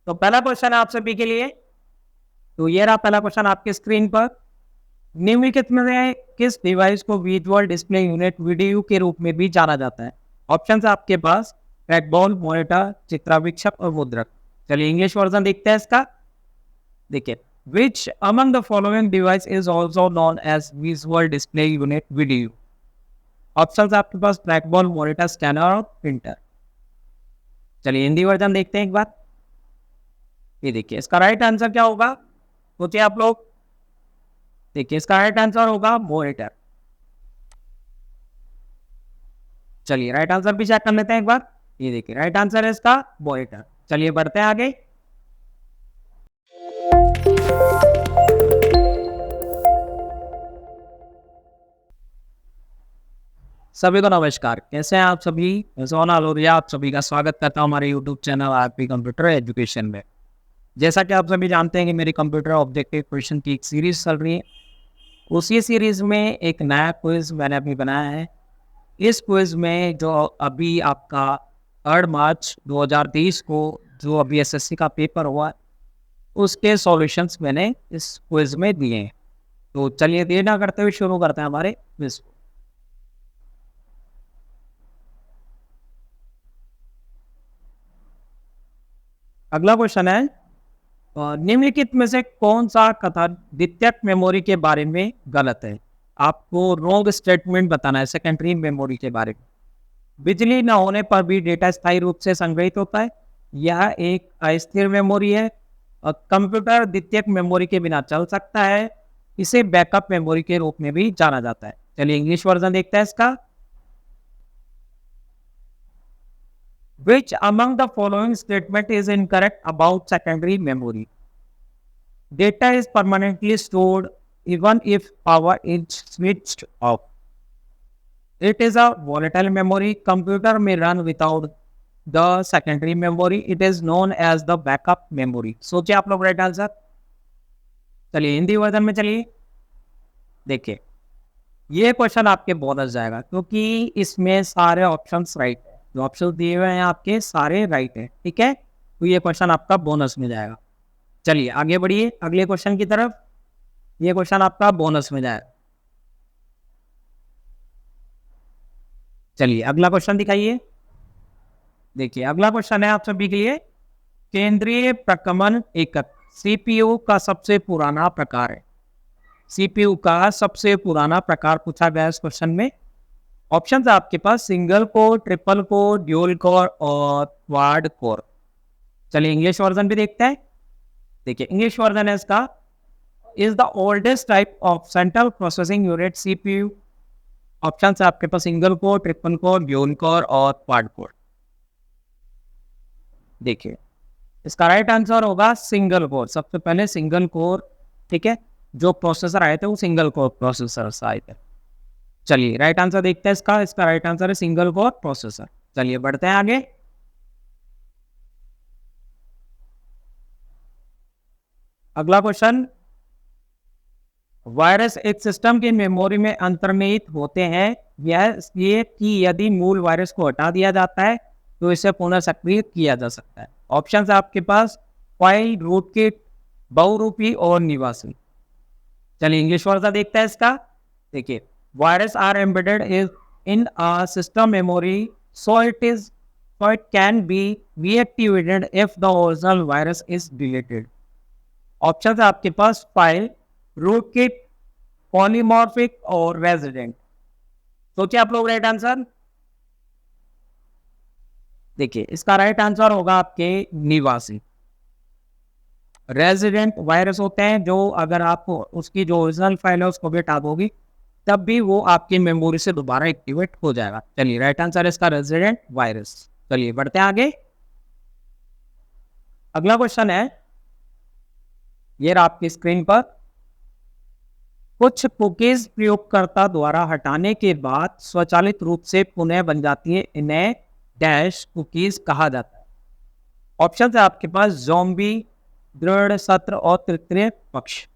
तो पहला क्वेश्चन है आप सभी के लिए। तो ये रहा पहला क्वेश्चन आपके स्क्रीन पर। निम्नलिखित में से किस डिवाइस को विजुअल डिस्प्ले यूनिट वीडीयू के रूप में भी जाना जाता है? ऑप्शन है आपके पास ट्रैकबॉल, मॉनिटर, चित्रावीक्षक और मुद्रक। चलिए इंग्लिश वर्जन देखते हैं इसका। देखिए, which among the following device is also known as visual display unit VDU? Option आपके पास ट्रैकबॉल, मॉनिटर, स्कैनर और प्रिंटर। चलिए हिंदी वर्जन देखते हैं एक बार। ये देखिए, इसका राइट आंसर क्या होगा, सोचिए आप लोग। देखिए, इसका राइट आंसर होगा मॉनिटर। चलिए राइट आंसर भी चेक कर लेते हैं एक बार। ये देखिए, राइट आंसर है इसका मॉनिटर। चलिए बढ़ते हैं आगे। सभी को नमस्कार, कैसे हैं आप सभी? सोना लोरिया आप सभी का स्वागत करता हूं हमारे YouTube channel RP computer education में। जैसा कि आप सभी जानते हैं कि मेरी कंप्यूटर ऑब्जेक्टिव क्वेश्चन की एक सीरीज चल रही है। उसी सीरीज में एक नया क्विज मैंने अभी बनाया है। इस क्विज में जो अभी आपका 3 मार्च 2023 को जो अभी एसएससी का पेपर हुआ, उसके सॉल्यूशंस मैंने इस क्विज में दिए हैं। तो चलिए देर ना करते हुए शुरू करते हैं हमारे क्विज को। अगला क्वेश्चन है, निम्नलिखित में से कौन सा कथन द्वितीयक मेमोरी के बारे में गलत है? आपको रॉन्ग स्टेटमेंट बताना है सेकेंडरी मेमोरी के बारे में। बिजली न होने पर भी डेटा स्थायी रूप से संग्रहित होता है, यह एक अस्थिर मेमोरी है। और कंप्यूटर द्वितीयक मेमोरी के बिना चल सकता है, इसे बैकअप मेमोरी के रूप में भी जाना जाता है। चलिए इंग्लिश वर्जन देखते हैं इसका। Which among the following statement is incorrect about secondary memory? Data is permanently stored even if power is switched off. It is a volatile memory. Computer may run without the secondary memory. It is known as the backup memory. सोचिए आप लोग right answer. चलिए Hindi version में चलिए। देखिए, ये question आपके bonus जाएगा क्योंकि इसमें सारे ऑप्शंस राइट है। जो ऑप्शन दिए हुए हैं आपके सारे राइट है, ठीक है। तो ये क्वेश्चन आपका बोनस में जाएगा। चलिए आगे बढ़िए अगले क्वेश्चन की तरफ। ये क्वेश्चन आपका बोनस में जाएगा। चलिए अगला क्वेश्चन दिखाइए। देखिए अगला क्वेश्चन है आप सभी के लिए। केंद्रीय प्रकमन एकक सीपीयू का सबसे पुराना प्रकार है। सीपीयू का सबसे पुराना प्रकार पूछा गया इस क्वेश्चन में। ऑप्शन है आपके पास single core, triple core, dual core और क्वाड कोर। चलिए इंग्लिश वर्जन भी देखते हैं। देखिए इंग्लिश वर्जन है इसका, is the oldest type of central processing unit CPU. Option है आपके पास single core, triple core, dual core और क्वाड कोर। देखिए इसका राइट आंसर होगा सिंगल कोर। सबसे पहले सिंगल कोर, ठीक है, जो प्रोसेसर आए थे वो सिंगल कोर प्रोसेसर आए थे। चलिए राइट आंसर देखते हैं इसका। इसका राइट आंसर है सिंगल कोर प्रोसेसर। चलिए बढ़ते हैं आगे। अगला क्वेश्चन, वायरस एक सिस्टम की मेमोरी में अंतर्निहित होते हैं, यह इसलिए कि यदि मूल वायरस को हटा दिया जाता है तो इसे पुनः सक्रिय किया जा सकता है। ऑप्शन है आपके पास फाइल, रूटकिट, बहुरूपी और निवासी। चलिए इंग्लिश वर्जन देखते हैं इसका। देखिए, virus are embedded in a system memory, so it can be reactivated if the original virus is deleted. Option है आपके पास फाइल, रूटकिट, पॉलीमॉर्फिक और रेजिडेंट। सोचिए आप लोग राइट आंसर। देखिए इसका राइट आंसर होगा आपके निवासी। रेजिडेंट वायरस होते हैं जो अगर आप उसकी जो ओरिजिनल फाइल है उसको भी हटा दोगी तब भी वो आपकी मेमोरी से दोबारा एक्टिवेट हो जाएगा। चलिए राइट आंसर है इसका रेजिडेंट वायरस। चलिए बढ़ते हैं आगे। अगला क्वेश्चन है, ये रहा आपकी स्क्रीन पर। कुछ कुकीज प्रयोगकर्ता द्वारा हटाने के बाद स्वचालित रूप से पुनः बन जाती है, इन्हें डैश कुकीज कहा जाता है। ऑप्शन है आपके पास ज़ॉम्बी, दृढ़ सत्र और तृतीय पक्ष।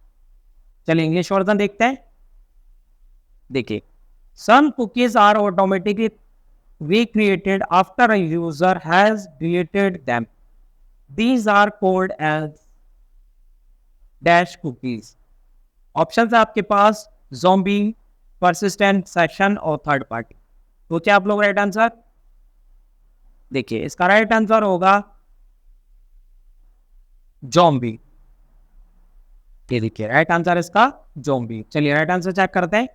चलिए इंग्लिश वर्जन देखते हैं। देखिए, some cookies are automatically recreated after a user has deleted them. These are called as dash cookies. Option है आपके पास ज़ॉम्बी, परसिस्टेंट, सेशन और थर्ड पार्टी। तो क्या आप लोग राइट आंसर? देखिए इसका राइट आंसर होगा ज़ॉम्बी। ये देखिए राइट आंसर इसका ज़ॉम्बी। चलिए राइट आंसर चेक करते हैं।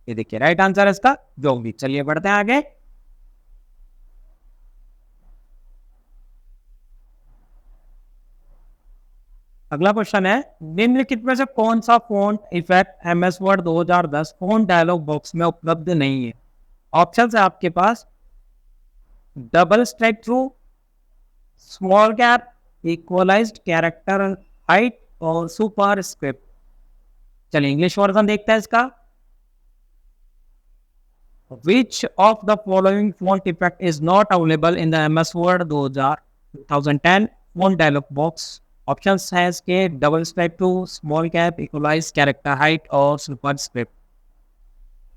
ये देखिए राइट आंसर इसका ज़ॉम्बी। चलिए बढ़ते हैं आगे। अगला क्वेश्चन है, निम्नलिखित में से कौन सा font effect MS Word 2010 font dialog box में उपलब्ध नहीं है? ऑप्शन है आपके पास double strikethrough, small cap, equalized character height और सुपर स्क्रिप्ट। चलिए इंग्लिश वर्जन देखते हैं इसका। Which of the following font effect is not available in the MS Word 2010 font dialog box? Options है इसके double strikethrough, small cap, equalise character height और superscript.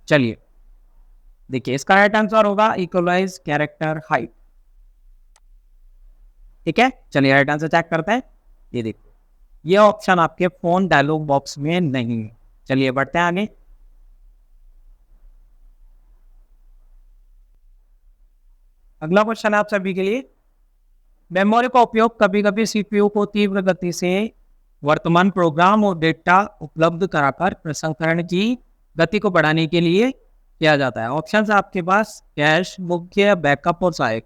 चलिए देखिए इसका राइट आंसर होगा इक्वलाइज कैरेक्टर हाइट। ठीक है, चलिए राइट आंसर चेक करते हैं। ये देखिए ये ऑप्शन आपके फोन डायलॉग बॉक्स में नहीं है। चलिए बढ़ते हैं आगे। अगला क्वेश्चन है आप सभी के लिए, मेमोरी का उपयोग कभी कभी सीपीयू को तीव्र गति से वर्तमान प्रोग्राम और डेटा उपलब्ध कराकर प्रसंस्करण की गति को बढ़ाने के लिए किया जाता है। ऑप्शन है आपके पास कैश, मुख्य, बैकअप और सहायक।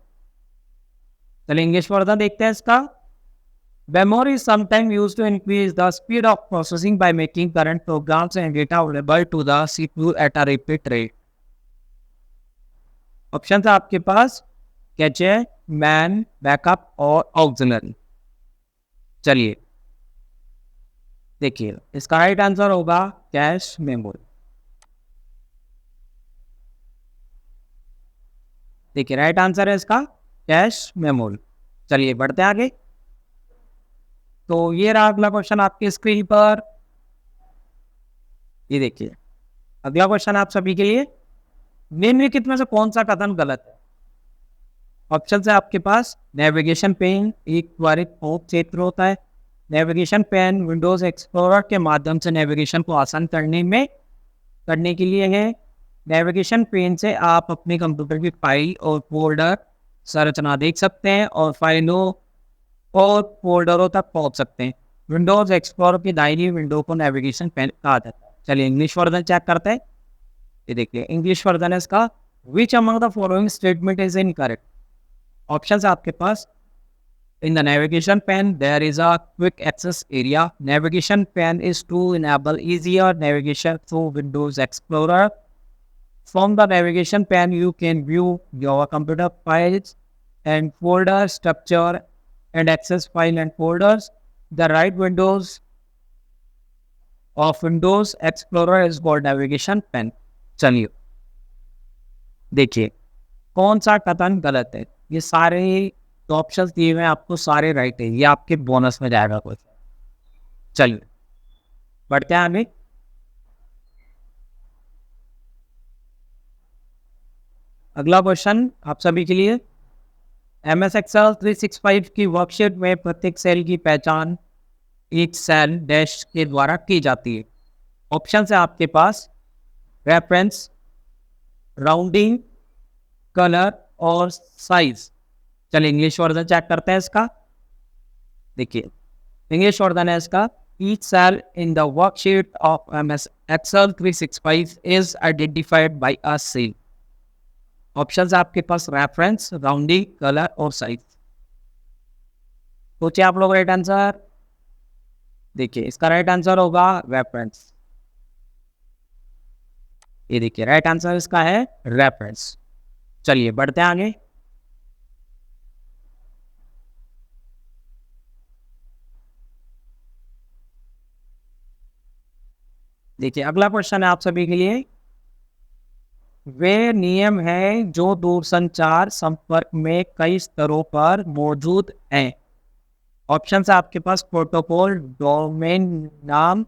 चलिए इंग्लिश वर्जन देखते हैं इसका। Memory sometime used to increase the speed of processing by making current programs and data available to the CPU at a rapid rate. Option है आपके पास कैचे, मैन, बैकअप और ऑक्सिलरी। चलिए देखिए इसका राइट आंसर होगा कैश मेमोरी। देखिए right answer है इसका कैश मेमोरी। चलिए बढ़ते हैं आगे। तो ये रहा अगला क्वेश्चन आपकी स्क्रीन पर। ये देखिए अगला क्वेश्चन आप सभी के लिए, निम्नलिखित में से कौन सा कथन गलत है? ऑप्शन है आपके पास नेविगेशन पेन एक त्वरित पहुंच क्षेत्र होता है। नेविगेशन पेन विंडोज एक्सप्लोरर के माध्यम से नेविगेशन को आसान करने के लिए है। नेविगेशन पेन से आप अपने कंप्यूटर की फाइल और फोल्डर संरचना देख सकते हैं और फाइलों और फोल्डरों तक पहुंच सकते हैं। विंडोज एक्सप्लोरर की दाहिनी विंडो को नेविगेशन पेन कहा जाता है। चलिए इंग्लिश वर्जन चेक करते हैं। ये देखिए इंग्लिश वर्जन है इसका, which among the following statement is incorrect. Option है आपके पास in the navigation pane there is a quick access area. Navigation pane is to enable easier navigation through Windows Explorer. From the navigation pane you can view your computer files and folder structure and access file and folders. The right windows of Windows Explorer is called navigation pane. चलिए देखिए कौन सा कथन गलत है। ये सारे तो ऑप्शंस दिए हुए हैं आपको, सारे राइट है। ये आपके बोनस में जाएगा कुछ। चलिए बढ़ते हैं आगे। अगला क्वेश्चन आप सभी के लिए, MS Excel 365 की वर्कशीट में प्रत्येक सेल की पहचान एक सेल डैश के द्वारा की जाती है। ऑप्शन है आपके पास रेफरेंस, राउंडिंग, कलर और साइज। चलिए इंग्लिश वर्जन चेक करते हैं इसका। देखिए इंग्लिश वर्जन है इसका, each cell in the worksheet of MS Excel 365 is identified by a seal. Options आपके पास रेफरेंस, राउंडिंग, कलर और साइज। सोचिए आप लोग राइट आंसर। देखिए इसका राइट आंसर होगा रेफरेंस। ये देखिए राइट आंसर इसका है रेफरेंस। चलिए बढ़ते हैं आगे। देखिए अगला क्वेश्चन है आप सभी के लिए, वे नियम हैं जो दूरसंचार संपर्क में कई स्तरों पर मौजूद हैं। ऑप्शन है आपके पास प्रोटोकॉल, डोमेन नाम,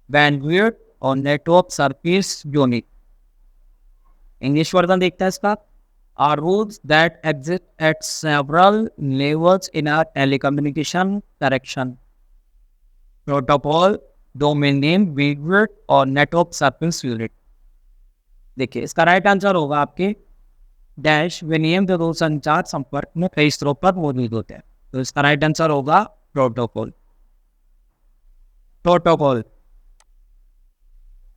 बैंडविड्थ और network service unit. English version देखते हैं इसका। are rules that exist at several levels in our telecommunication direction. Protocol, domain name, VWIRT और नेटवर्क सर्विस यूनिट. देखिए इसका राइट आंसर होगा आपके डैश विनियम के दूरसंचार संपर्क में कई स्रोत पर मौजूद होते हैं. तो इसका राइट आंसर होगा प्रोटोकॉल. प्रोटोकॉल.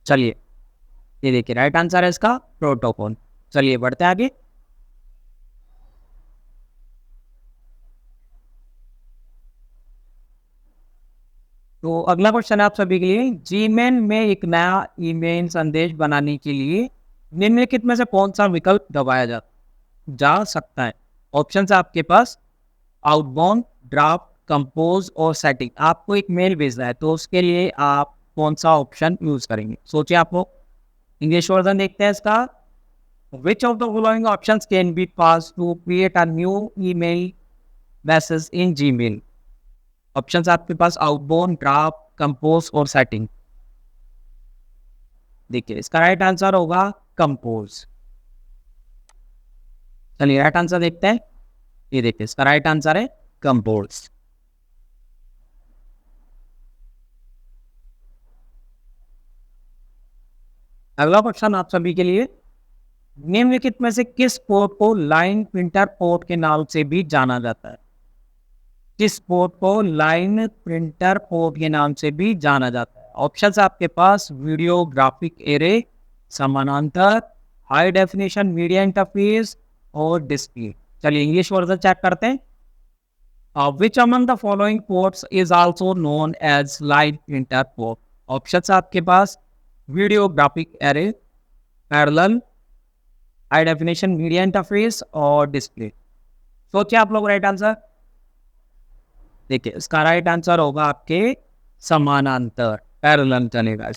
चलिए ये देखिए राइट आंसर है इसका प्रोटोकॉल. चलिए बढ़ते हैं आगे. तो अगला क्वेश्चन है आप सभी के लिए. जीमेल में एक नया ईमेल संदेश बनाने के लिए निम्नलिखित में से कौन सा विकल्प दबाया जा सकता है. ऑप्शन है आपके पास आउटबाउंड, ड्राफ्ट, कंपोज और सेटिंग. आपको एक मेल भेजना है तो उसके लिए आप कौन सा ऑप्शन यूज करेंगे. सोचिए आप लोग. इंग्लिश वर्जन देखते हैं इसका. Which of the following options can be pass to create a new email message in Gmail. Options आपके पास आउटबाउंड, ड्राफ्ट, कंपोज और सेटिंग. देखिए इसका राइट आंसर होगा कंपोज. चलिए राइट आंसर देखते हैं. ये देखिए इसका राइट आंसर है कंपोज. अगला क्वेश्चन आप सभी के लिए. निम्नलिखित में से किस पोर्ट को लाइन प्रिंटर पोर्ट के नाम से भी जाना जाता है. किस पोर्ट को लाइन प्रिंटर पोर्ट के नाम से भी जाना जाता है. ऑप्शंस आपके पास वीडियो ग्राफिक एरे, समानांतर, हाई डेफिनेशन मीडिया इंटरफेस और डिस्प्ले. चलिए इंग्लिश वर्जन चेक करते हैं. Which among the following ports is also known as line printer port. Options आपके पास video graphic array, parallel, high definition media interface और display. सोचिए आप लोग राइट आंसर. देखिए इसका राइट आंसर होगा आपके समानांतर, पैरेलल चलेगा.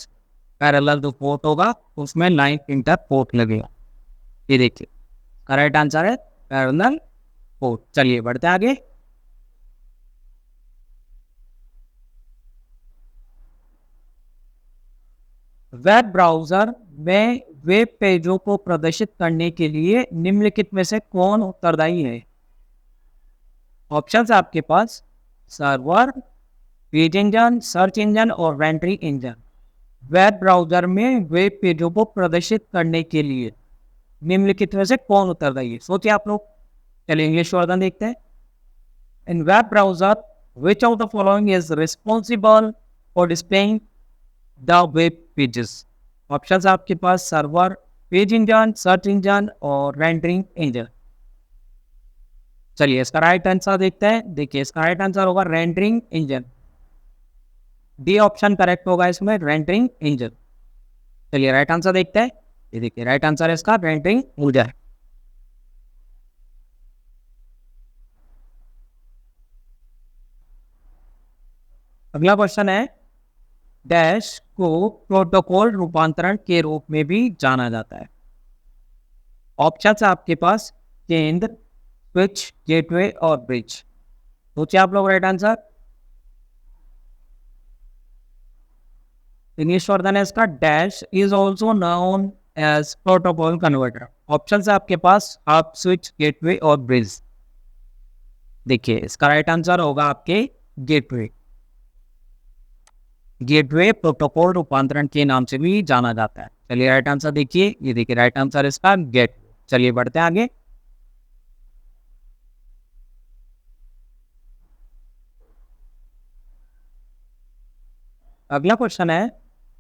पैरेलल जो पोर्ट होगा उसमें लाइन प्रिंटर पोर्ट लगेगा. ये देखिए इसका राइट आंसर है पैरेलल पोर्ट. चलिए बढ़ते हैं आगे. वेब ब्राउजर में वेब पेजों को प्रदर्शित करने के लिए निम्नलिखित में से कौन उत्तरदायी है. ऑप्शंस आपके पास server, page engine, search engine और रेंडरिंग इंजन. वेब ब्राउजर में वेब पेजों को प्रदर्शित करने के लिए निम्नलिखित में से कौन उत्तरदायी है. सोचिए आप लोग. चलिए इंग्लिश वर्जन देखते हैं. In web browser which of the following is responsible for displaying the web pages. Options आपके पास server, page engine, search engine और रेंडरिंग इंजन. चलिए इसका राइट आंसर देखते हैं. देखिए इसका राइट आंसर होगा rendering engine. D option correct होगा इसमें, रेंडरिंग इंजन. चलिए राइट आंसर देखते हैं. ये देखिए राइट आंसर है इसका रेंडरिंग इंजन. अगला क्वेश्चन है. डैश को प्रोटोकॉल रूपांतरण के रूप में भी जाना जाता है. ऑप्शन है आपके पास केंद्र, स्विच, गेटवे और ब्रिज. सोचिए आप लोग राइट आंसर. इंग्लिश वर्जन है इसका. Dash is also known as protocol converter. Option है आपके पास हब, स्विच, गेटवे और ब्रिज. देखिए इसका राइट आंसर होगा आपके गेटवे. गेटवे प्रोटोकॉल रूपांतरण के नाम से भी जाना जाता है. चलिए राइट आंसर देखिए. ये देखिए राइट आंसर इसका गेट. चलिए बढ़ते हैं आगे. अगला क्वेश्चन है.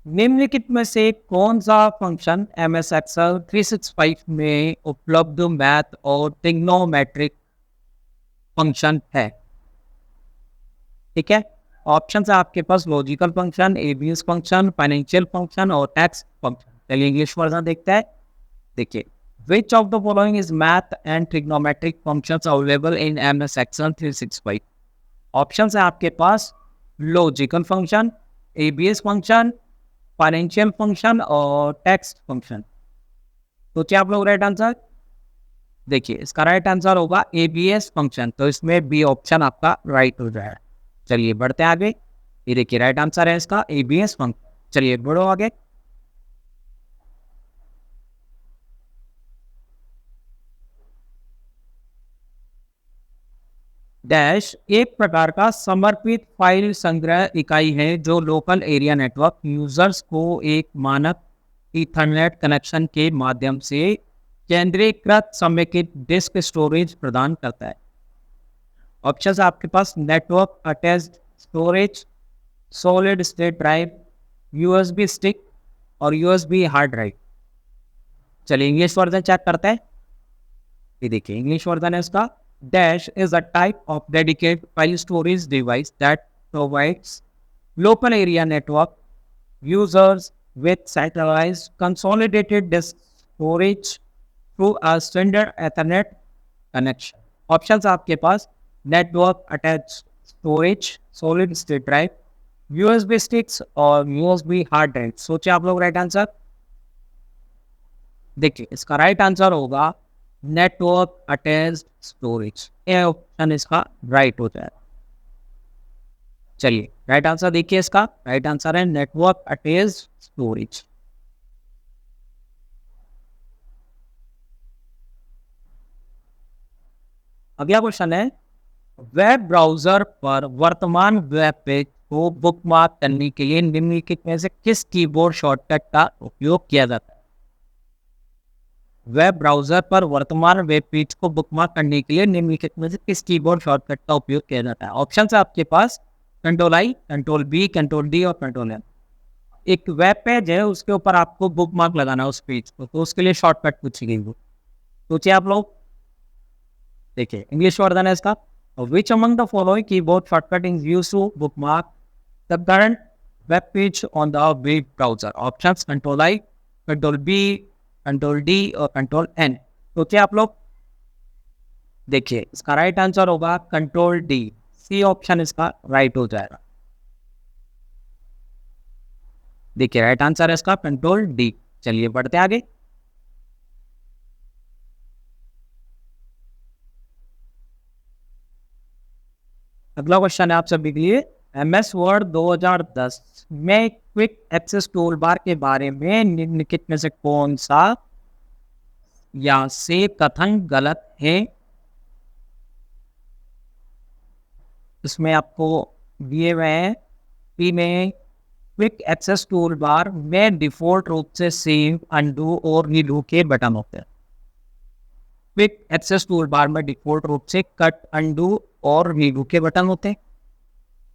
निम्नलिखित में से कौन सा फंक्शन MS Excel 365 में उपलब्ध मैथ और ट्रिग्नोमेट्रिक फंक्शन है. ठीक है. ऑप्शन है आपके पास logical function, ABS function, financial function और टैक्स फंक्शन. चलिए इंग्लिश वर्जन देखते हैं. देखिए which of the following is math and trigonometric functions available in MS Excel 365. Option है आपके पास logical function, ABS function, financial function और टैक्स फंक्शन. तो क्या आप लोग राइट आंसर. देखिए इसका राइट आंसर होगा ABS फंक्शन. तो इसमें बी ऑप्शन आपका राइट हो जाएगा. चलिए बढ़ते हैं आगे. ये देखिए राइट आंसर है इसका ABS फंक्शन. चलिए बढ़ो आगे. डैश एक प्रकार का समर्पित फाइल संग्रह इकाई है जो लोकल एरिया नेटवर्क यूजर्स को एक मानक ईथरनेट कनेक्शन के माध्यम से केंद्रीकृत समेकित डिस्क स्टोरेज प्रदान करता है। ऑप्शंस आपके पास network attached storage, solid state drive, USB stick और यूएसबी हार्ड ड्राइव। चलिए इंग्लिश वर्जन चेक करते हैं। ये देखिए इंग्लिश वर्जन है इसका। Dash is a type of dedicated file storage device that provides local area network users with centralized consolidated disk storage through a standard Ethernet connection. Options आपके पास network attached storage, solid state drive, USB sticks और USB hard drive। सोचिए आप लोग right answer. देखिए इसका right answer होगा network attached storage. ये option इसका राइट हो जाएगा। चलिए राइट आंसर देखिए, इसका राइट आंसर है नेटवर्क अटैच्ड स्टोरेज। अगला क्वेश्चन है, वेब ब्राउजर पर वर्तमान वेब पेज को बुकमार्क करने के लिए निम्नलिखित में से किस कीबोर्ड शॉर्टकट का उपयोग किया जाता है? वेब ब्राउजर पर वर्तमान वेब पेज को बुकमार्क करने के लिए निम्नलिखित में से किस कीबोर्ड शॉर्टकट का उपयोग किया जाता है? ऑप्शन है आपके पास control I, control B, control D और कंट्रोल एन। एक वेब पेज है, उसके ऊपर आपको बुकमार्क लगाना है उस पेज को, तो उसके लिए शॉर्टकट पूछी गई वो। सोचिए आप लोग। देखिए इंग्लिश वर्जन है इसका। Which among the following keyboard shortcut is used to bookmark the current web page on the web browser? Options control I, control B, control D और कंट्रोल एन। सोचिए आप लोग। देखिए इसका राइट आंसर होगा control D. C option इसका right हो जाएगा। देखिए राइट आंसर है इसका कंट्रोल डी। चलिए बढ़ते आगे। अगला क्वेश्चन है आप सभी के लिए, एमएस वर्ड 2010 में क्विक एक्सेस टूल बार के बारे में निम्नलिखित में से कौन सा या से कथन गलत है? इसमें आपको दिए हुए हैं कि में क्विक एक्सेस टूल बार में डिफॉल्ट रूप से सेव, अनडू और रीडू के बटन होते हैं। क्विक एक्सेस टूल बार में डिफॉल्ट रूप से कट, अनडू और रीडू के बटन होते हैं।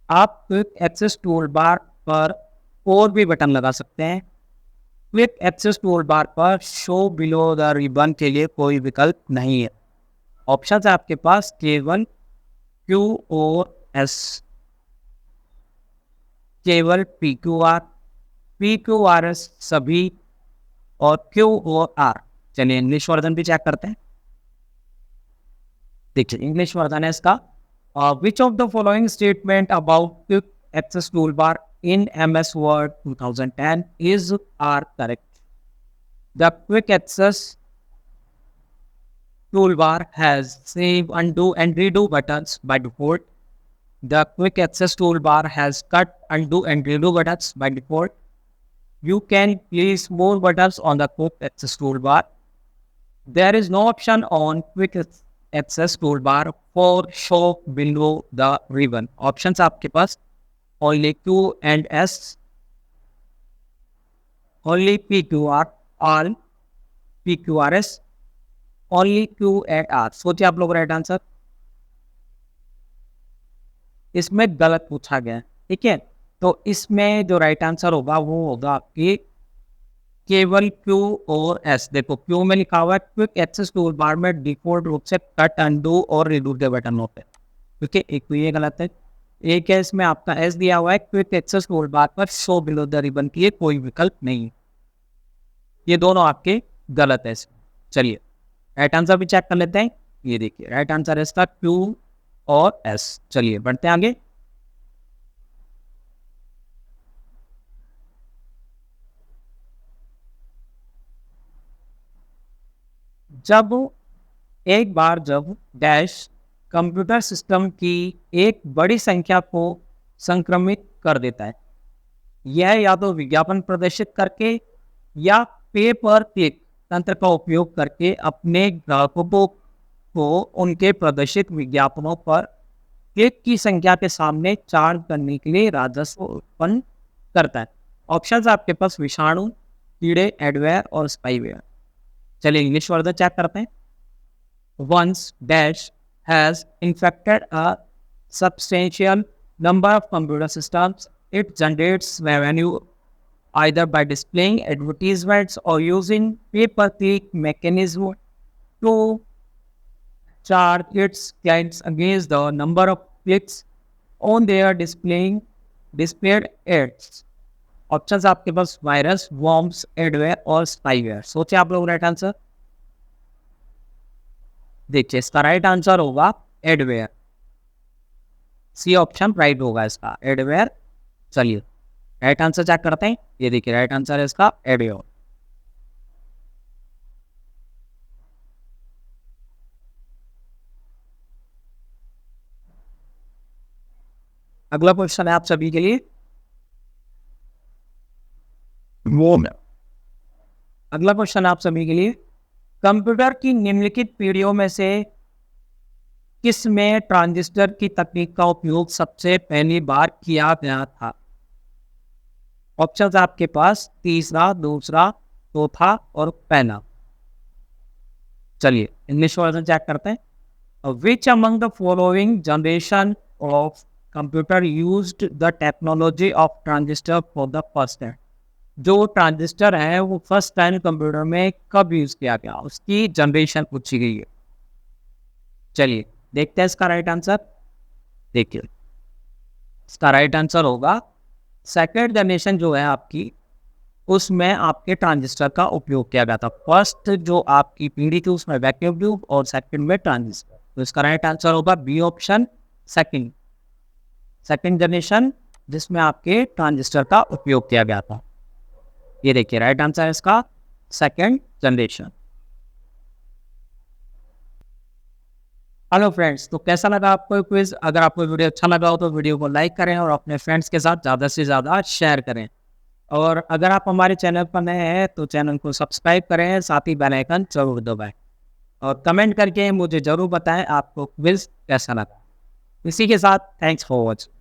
आप क्विक एक्सेस टूल बार पर और भी बटन लगा सकते हैं। क्विक एक्सेस टूल बार पर शो बिलो द रिबन के लिए कोई विकल्प नहीं है। ऑप्शन है आपके पास केवल क्यू और एस, केवल P Q R, P Q R S सभी और क्यू और आर। चलिए इंग्लिश वर्जन भी चेक करते हैं। देखिए इंग्लिश वर्जन है इसका। Which of the following statement about quick access toolbar in MS Word 2010 is are correct? The quick access toolbar has save, undo and redo buttons by default. The quick access toolbar has cut, undo and redo buttons by default. You can place more buttons on the quick access toolbar. There is no option on quick access toolbar for show below the ribbon. Options आपके पास only Q and S, only PQR, all PQRS, only Q and R। सोचिए आप लोग right answer. इसमें गलत पूछा गया है, ठीक है। तो इसमें जो राइट आंसर होगा वो होगा आपकी केवल Q और S। देखो Q में लिखा हुआ है क्विक एक्सेस टूल बार में डिफॉल्ट रूप से कट, अनडू और रिडू के बटन होते हैं, ठीक है। एक तो ये गलत है। एक है इसमें आपका एस दिया हुआ है क्विक एक्सेस टूल बार पर शो बिलो द रिबन के लिए कोई विकल्प नहीं। ये दोनों आपके गलत है। चलिए राइट आंसर भी चेक कर लेते हैं। ये देखिए राइट आंसर है इसका क्यू और एस। चलिए बढ़ते हैं आगे। जब डैश कंप्यूटर सिस्टम की एक बड़ी संख्या को संक्रमित कर देता है, यह या तो विज्ञापन प्रदर्शित करके या पे पर क्लिक तंत्र का उपयोग करके अपने ग्राहकों को उनके प्रदर्शित विज्ञापनों पर क्लिक की संख्या के सामने चार्ज करने के लिए राजस्व उत्पन्न करता है। ऑप्शंस आपके पास विषाणु, कीड़े, एडवेयर और स्पाईवेयर। चलिए इंग्लिश वर्जन चेक करते हैं। Once dash has infected a substantial number of computer systems, it generates revenue either by displaying advertisements or using pay-per-click mechanism to charge its clients against the number of clicks on their displayed ads. Options आपके पास virus, worms, adware और spyware. सोचे आप लोग right answer. देखिए इसका right answer होगा adware. C option right होगा इसका, एडवेयर। चलिए राइट आंसर चेक करते हैं। ये देखिए राइट आंसर है इसका एडवेयर। अगला क्वेश्चन है आप सभी के लिए। अगला क्वेश्चन आप सभी के लिए, कंप्यूटर की निम्नलिखित पीढ़ियों में से किस में ट्रांजिस्टर की तकनीक का उपयोग सबसे पहली बार किया गया था? ऑप्शंस आपके पास तीसरा, दूसरा, चौथा और पहला। चलिए इंग्लिश वर्जन चेक करते हैं। Which among the following generation of computer used the technology of transistor for the first time? जो ट्रांजिस्टर है वो फर्स्ट टाइम कंप्यूटर में कब यूज किया गया, उसकी जनरेशन पूछी गई है। चलिए देखते हैं इसका राइट आंसर। देखिए इसका राइट आंसर होगा सेकेंड जनरेशन जो है आपकी, उसमें आपके ट्रांजिस्टर का उपयोग किया गया था। फर्स्ट जो आपकी पीढ़ी थी उसमें वैक्यूम ट्यूब और सेकंड में ट्रांजिस्टर। तो इसका राइट आंसर होगा बी ऑप्शन, सेकंड जनरेशन जिसमें आपके ट्रांजिस्टर का उपयोग किया गया था। ये देखिए राइट आंसर है इसका सेकंड जनरेशन। हेलो फ्रेंड्स, तो कैसा लगा आपको क्विज? अगर आपको वीडियो अच्छा लगा हो तो वीडियो को लाइक करें और अपने फ्रेंड्स के साथ ज़्यादा से ज़्यादा शेयर करें। और अगर आप हमारे चैनल पर नए हैं तो चैनल को सब्सक्राइब करें, साथ ही बेल आइकन जरूर दबाएं और कमेंट करके मुझे ज़रूर बताएं आपको क्विज कैसा लगा। इसी के साथ थैंक्स फॉर वॉचिंग।